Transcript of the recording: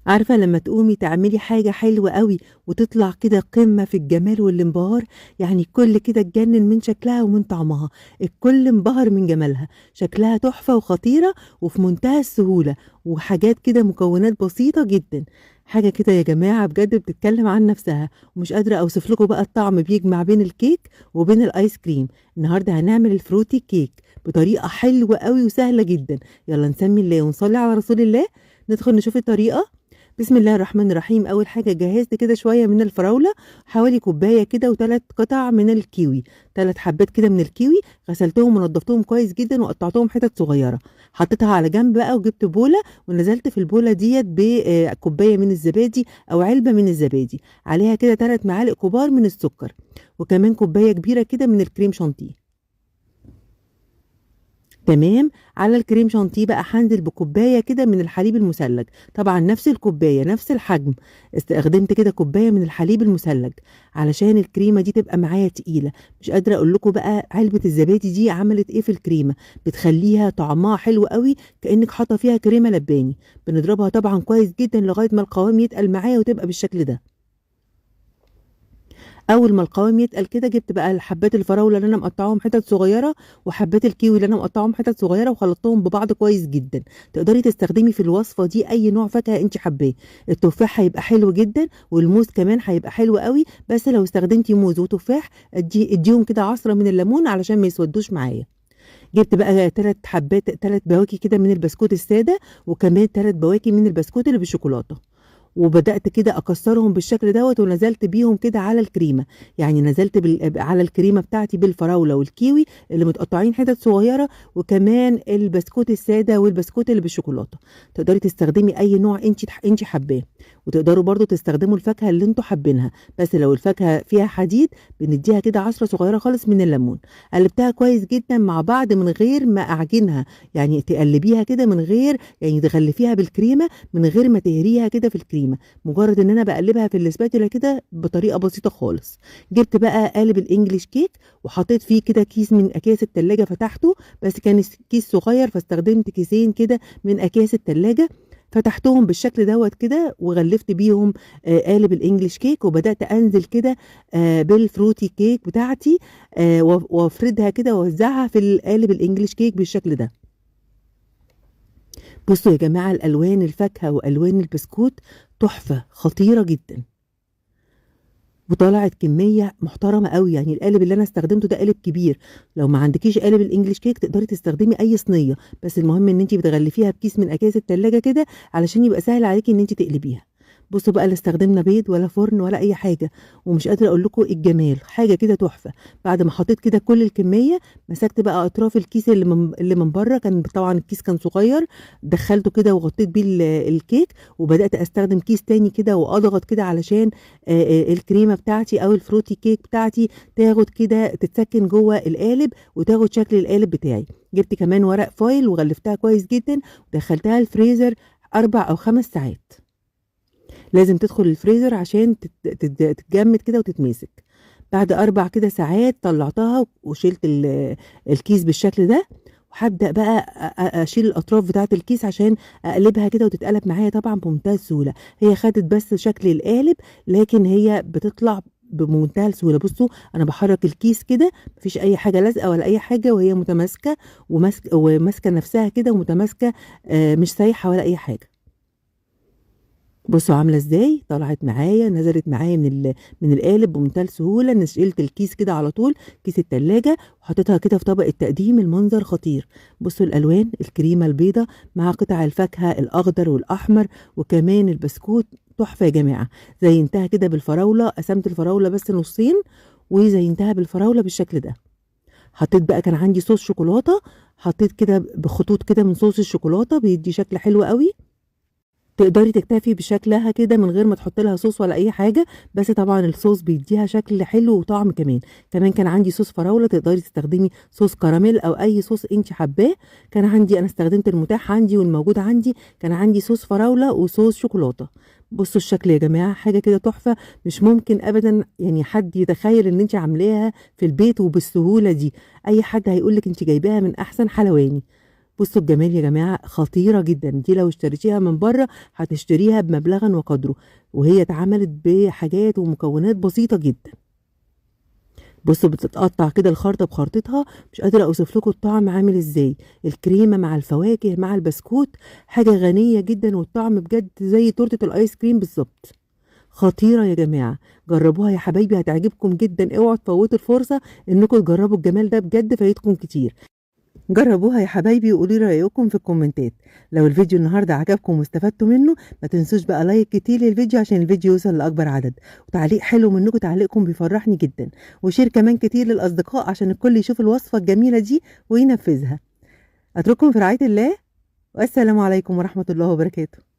عارفة لما تقومي تعملي حاجة حلوة قوي وتطلع كده قمة في الجمال والانبهار، يعني الكل كده اتجنن من شكلها ومن طعمها. الكل انبهر من جمالها، شكلها تحفة وخطيرة وفي منتهى السهولة، وحاجات كده مكونات بسيطة جدا. حاجة كده يا جماعة بجد بتتكلم عن نفسها، ومش قادرة اوصف لكم بقى الطعم بيجمع بين الكيك وبين الايس كريم. النهاردة هنعمل الفروتي كيك بطريقة حلوة قوي وسهلة جدا. يلا نسمي الله ونصلي على رسول الله. ندخل نشوف الطريقة. بسم الله الرحمن الرحيم. اول حاجه جهزت كده شويه من الفراوله، حوالي كوبايه كده وثلاث قطع من الكيوي، ثلاث حبات كده من الكيوي. غسلتهم ونضفتهم كويس جدا وقطعتهم حتت صغيره. حطيتها على جنب بقى وجبت بوله، ونزلت في البوله ديت بكوبايه من الزبادي او علبه من الزبادي، عليها كده 3 معالق كبار من السكر، وكمان كوبايه كبيره كده من الكريم شانتيه. تمام. على الكريم شانتيه بقى هنزل بكوبايه كده من الحليب المثلج، طبعا نفس الكوبايه نفس الحجم. استخدمت كده كوبايه من الحليب المثلج علشان الكريمه دي تبقى معايا تقيله. مش قادره اقول لكم بقى علبه الزبادي دي عملت ايه في الكريمه، بتخليها طعمها حلو قوي كانك حاطه فيها كريمه لباني. بنضربها طبعا كويس جدا لغايه ما القوام يتقل معايا وتبقى بالشكل ده. اول ما القوام يتقل كده جبت بقى حبات الفراوله اللي انا مقطعاهم حتت صغيره وحبات الكيوي اللي انا مقطعاهم حتت صغيره وخلطتهم ببعض كويس جدا. تقدري تستخدمي في الوصفه دي اي نوع فاكهه انت حباه. التفاح هيبقى حلو جدا والموز كمان هيبقى حلو قوي، بس لو استخدمتي موز وتفاح اديهم كده عصره من الليمون علشان ما يسودوش معايا. جبت بقى 3 حبات 3 بواكي كده من البسكوت الساده، وكمان 3 بواكي من البسكوت اللي بالشوكولاته، وبدأت كده أكسرهم بالشكل دوت ونزلت بيهم كده على الكريمة. يعني نزلت على الكريمة بتاعتي بالفراولة والكيوي اللي متقطعين حتت صغيرة، وكمان البسكوت السادة والبسكوت اللي بالشوكولاتة. تقدري تستخدمي أي نوع انت حباه، وتقدروا برضو تستخدموا الفاكهة اللي انتوا حابينها، بس لو الفاكهة فيها حديد بنديها كده عصرة صغيرة خالص من الليمون. قلبتها كويس جدا مع بعض من غير ما أعجنها، يعني تقلبيها كده من غير يعني تغلفيها بالكريمة من غير ما تهريها كده في الكريمه. مجرد ان انا بقلبها في الاسباتولا كده بطريقه بسيطه خالص. جبت بقى قالب الانجليش كيك وحطيت فيه كده كيس من اكياس التلاجة، فتحته بس كان كيس صغير فاستخدمت كيسين كده من اكياس التلاجة. فتحتهم بالشكل دوت كده وغلفت بيهم قالب الانجليش كيك، وبدات انزل كده بالفروتي كيك بتاعتي، وافردها كده واوزعها في القالب الانجليش كيك بالشكل ده. بصوا يا جماعة، الألوان الفاكهة وألوان البسكوت تحفة خطيرة جدا، وطلعت كمية محترمة قوي. يعني القالب اللي أنا استخدمته ده قالب كبير. لو ما عندكيش قالب الإنجليش كيك تقدري تستخدمي أي صينية، بس المهم إن أنت بتغلفيها بكيس من أكياس التلاجة كده علشان يبقى سهل عليكي إن أنت تقلبيها. بصوا بقى، لا استخدمنا بيض ولا فرن ولا اي حاجه، ومش قادره اقول لكم الجمال، حاجه كده تحفه. بعد ما حطيت كده كل الكميه، مسكت بقى اطراف الكيس اللي من بره، كان طبعا الكيس كان صغير، دخلته كده وغطيت بيه الكيك، وبدات استخدم كيس تاني كده واضغط كده علشان الكريمه بتاعتي او الفروتي كيك بتاعتي تاخد كده تتسكن جوه القالب وتاخد شكل القالب بتاعي. جبت كمان ورق فويل وغلفتها كويس جدا ودخلتها الفريزر 4 أو 5 ساعات. لازم تدخل الفريزر عشان تتجمد كده وتتماسك. بعد 4 كده ساعات طلعتها وشلت الكيس بالشكل ده، وهبدأ بقى اشيل الاطراف بتاعه الكيس عشان اقلبها كده وتتقلب معايا طبعا بمنتهى السهوله. هي خدت بس شكل القالب، لكن هي بتطلع بمنتهى السهوله. بصوا انا بحرك الكيس كده، مفيش اي حاجه لازقه ولا اي حاجه، وهي متماسكه وماسكه نفسها كده ومتماسكه، مش سايحه ولا اي حاجه. بصوا عامله ازاي، طلعت معايا نزلت معايا من القالب بمنتهى السهوله. نشلت الكيس كده على طول، كيس التلاجة، وحطيتها كده في طبق التقديم. المنظر خطير. بصوا الالوان، الكريمه البيضه مع قطع الفاكهه الاخضر والاحمر، وكمان البسكوت تحفه يا جماعه. زينتها كده بالفراوله، قسمت الفراوله بس نصين وزينتها بالفراوله بالشكل ده. حطيت بقى، كان عندي صوص شوكولاته، حطيت كده بخطوط كده من صوص الشوكولاته بيدي شكل حلو قوي. تقدري تكتفي بشكلها كده من غير ما تحطي لها صوص ولا اي حاجه، بس طبعا الصوص بيديها شكل حلو وطعم كمان. كمان كان عندي صوص فراوله، تقدري تستخدمي صوص كراميل او اي صوص انت حباه. كان عندي، انا استخدمت المتاح عندي والموجود عندي، كان عندي صوص فراوله وصوص شوكولاته. بصوا الشكل يا جماعه، حاجه كده تحفه. مش ممكن ابدا يعني حد يتخيل ان انت عاملاها في البيت وبالسهوله دي. اي حد هيقولك انت جايباها من احسن حلواني. بصوا الجمال يا جماعة، خطيرة جدا دي. لو اشتريتيها من بره هتشتريها بمبلغا وقدره، وهي اتعملت بحاجات ومكونات بسيطة جدا. بصوا بتتقطع كده الخرطة بخرطتها، مش قادرة اوصف لكم الطعم عامل ازاي. الكريمة مع الفواكه مع البسكوت حاجة غنية جدا، والطعم بجد زي تورتة الايس كريم بالظبط. خطيرة يا جماعة، جربوها يا حبايبي هتعجبكم جدا. اوعوا تفوتوا الفرصة انكم تجربوا الجمال ده، بجد فايتكم كتير. جربوها يا حبايبي وقولي رأيكم في الكومنتات. لو الفيديو النهارده عجبكم واستفدتوا منه، ما تنسوش بقى لايك كتير للفيديو عشان الفيديو يوصل لأكبر عدد، وتعليق حلو منكم، تعليقكم بيفرحني جدا، وشير كمان كتير للأصدقاء عشان الكل يشوف الوصفة الجميلة دي وينفذها. أترككم في رعاية الله، والسلام عليكم ورحمة الله وبركاته.